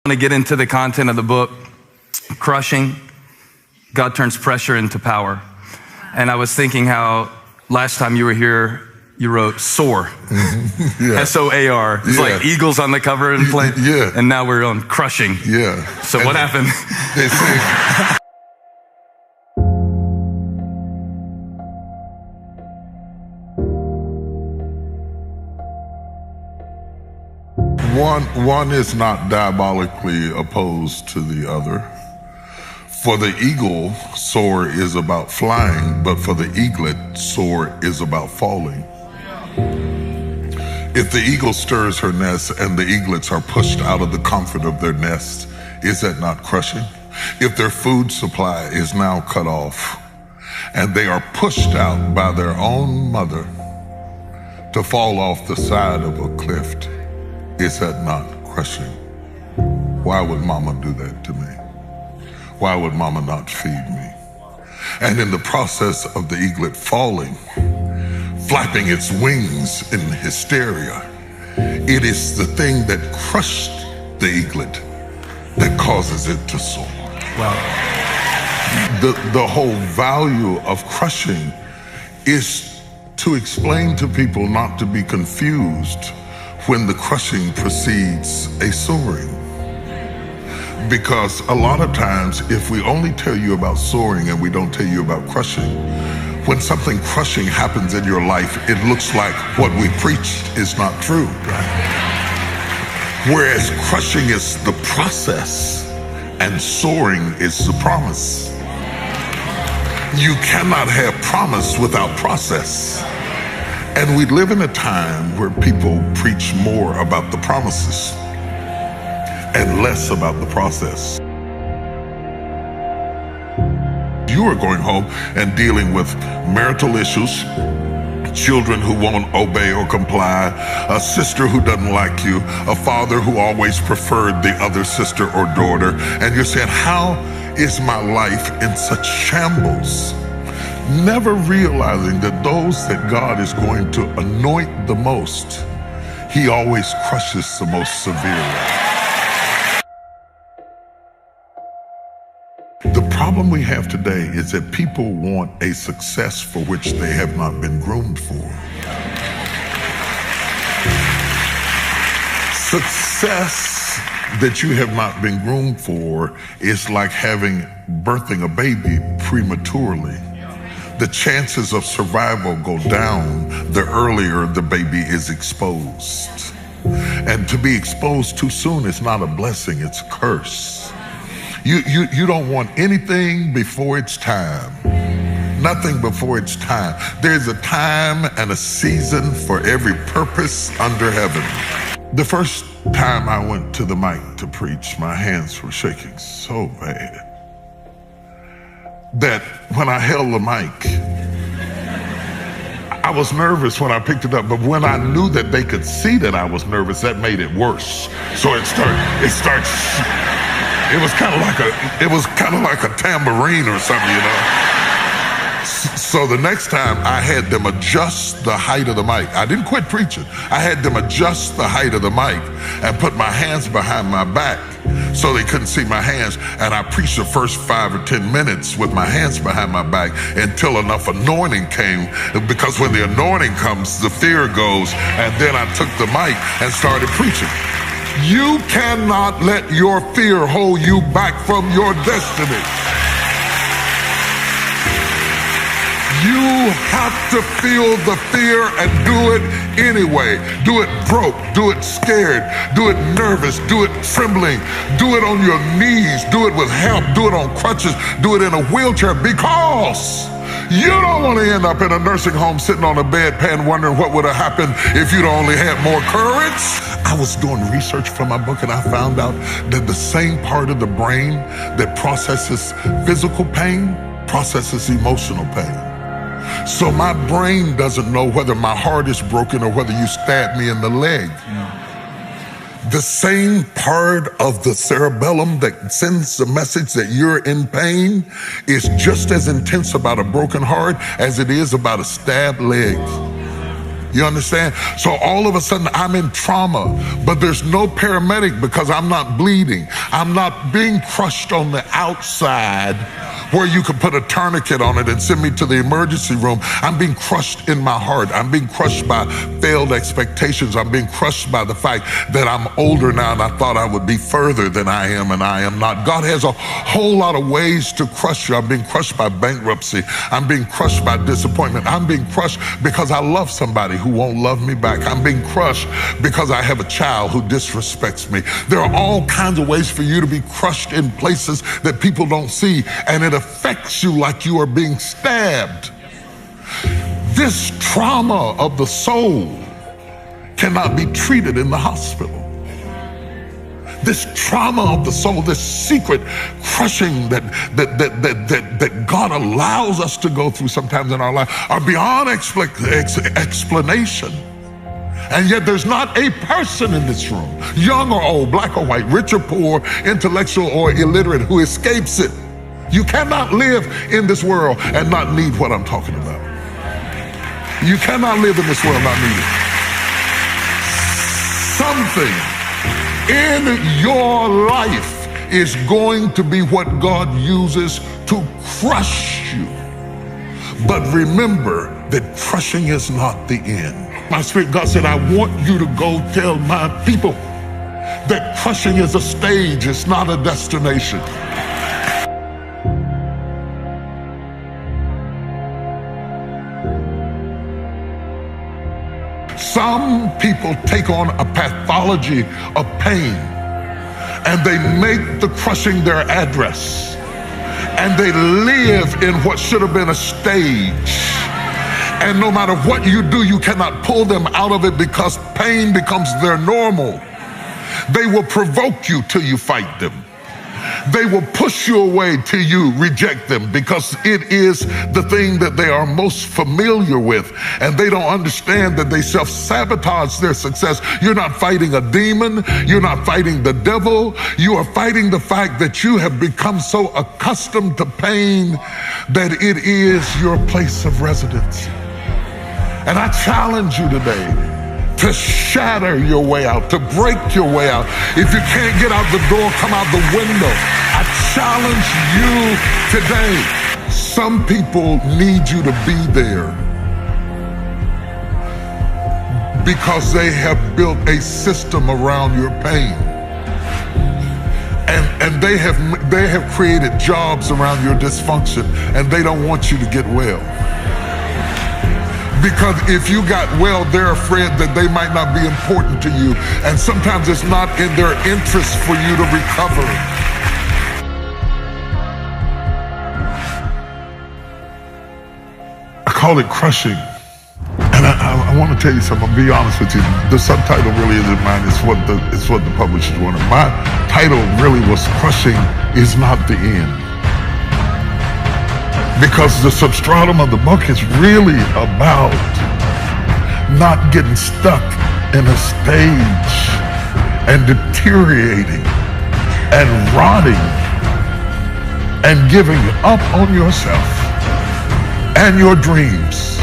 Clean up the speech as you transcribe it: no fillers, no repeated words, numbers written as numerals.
To get into the content of the book, crushing, God turns pressure into power. And I was thinking how last time you were here, you wrote soar, Yeah. S-O-A-R. It's like eagles on the cover and plane. Yeah. And now we're on crushing. Yeah. So what happened? They say, one is not diabolically opposed to the other. For the eagle, soar is about flying, but for the eaglet, soar is about falling. If the eagle stirs her nest and the eaglets are pushed out of the comfort of their nest, is that not crushing? If their food supply is now cut off and they are pushed out by their own mother to fall off the side of a cliff, is that not crushing? Why would mama do that to me? Why would mama not feed me? And in the process of the eaglet falling, flapping its wings in hysteria, it is the thing that crushed the eaglet that causes it to soar. Wow. The whole value of crushing is to explain to people not to be confused when the crushing precedes a soaring. Because a lot of times, if we only tell you about soaring and we don't tell you about crushing, when something crushing happens in your life, it looks like what we preached is not true. Whereas crushing is the process and soaring is the promise. You cannot have promise without process. And we live in a time where people preach more about the promises and less about the process. You are going home and dealing with marital issues, children who won't obey or comply, a sister who doesn't like you, a father who always preferred the other sister or daughter, and you're saying, how is my life in such shambles? Never realizing that those that God is going to anoint the most, He always crushes the most severely. The problem we have today is that people want a success for which they have not been groomed for. Success that you have not been groomed for is like birthing a baby prematurely. The chances of survival go down the earlier the baby is exposed. And to be exposed too soon is not a blessing, it's a curse. You don't want anything before it's time. Nothing before it's time. There's a time and a season for every purpose under heaven. The first time I went to the mic to preach, my hands were shaking so bad that when I held the mic, I was nervous when I picked it up, but when I knew that they could see that I was nervous, that made it worse. So it was kind of like a tambourine or something, you know. So the next time I had them adjust the height of the mic. I didn't quit preaching. I had them adjust the height of the mic and put my hands behind my back so they couldn't see my hands. And I preached the first 5 or 10 minutes with my hands behind my back until enough anointing came. Because when the anointing comes, the fear goes. And then I took the mic and started preaching. You cannot let your fear hold you back from your destiny. You have to feel the fear and do it anyway. Do it broke, do it scared, do it nervous, do it trembling, do it on your knees, do it with help, do it on crutches, do it in a wheelchair, because you don't want to end up in a nursing home sitting on a bedpan wondering what would have happened if you'd only had more courage. I was doing research for my book and I found out that the same part of the brain that processes physical pain processes emotional pain. So my brain doesn't know whether my heart is broken or whether you stabbed me in the leg. The same part of the cerebellum that sends the message that you're in pain is just as intense about a broken heart as it is about a stabbed leg. You understand? So all of a sudden I'm in trauma, but there's no paramedic because I'm not bleeding. I'm not being crushed on the outside where you could put a tourniquet on it and send me to the emergency room. I'm being crushed in my heart. I'm being crushed by failed expectations. I'm being crushed by the fact that I'm older now and I thought I would be further than I am, and I am not. God has a whole lot of ways to crush you. I'm being crushed by bankruptcy. I'm being crushed by disappointment. I'm being crushed because I love somebody who won't love me back. I'm being crushed because I have a child who disrespects me. There are all kinds of ways for you to be crushed in places that people don't see, and it affects you like you are being stabbed. This trauma of the soul cannot be treated in the hospital. This trauma of the soul, this secret crushing that God allows us to go through sometimes in our life are beyond explanation. And yet there's not a person in this room, young or old, black or white, rich or poor, intellectual or illiterate, who escapes it. You cannot live in this world and not need what I'm talking about. You cannot live in this world and not need it. Something in your life is going to be what God uses to crush you. But remember that crushing is not the end. My spirit, God said, I want you to go tell my people that crushing is a stage, it's not a destination. Some people take on a pathology of pain and they make the crushing their address, and they live in what should have been a stage. And no matter what you do, you cannot pull them out of it because pain becomes their normal. They will provoke you till you fight them. They will push you away till you reject them because it is the thing that they are most familiar with, and they don't understand that they self-sabotage their success. You're not fighting a demon. You're not fighting the devil. You are fighting the fact that you have become so accustomed to pain that it is your place of residence. And I challenge you today to shatter your way out, to break your way out. If you can't get out the door, come out the window. I challenge you today. Some people need you to be there because they have built a system around your pain. And they have created jobs around your dysfunction, and they don't want you to get well. Because if you got well, they're afraid that they might not be important to you. And sometimes it's not in their interest for you to recover. I call it crushing. And I want to tell you something. I'll be honest with you. The subtitle really isn't mine. It's what the publishers wanted. My title really was Crushing is Not the End. Because the substratum of the book is really about not getting stuck in a stage and deteriorating and rotting and giving up on yourself and your dreams.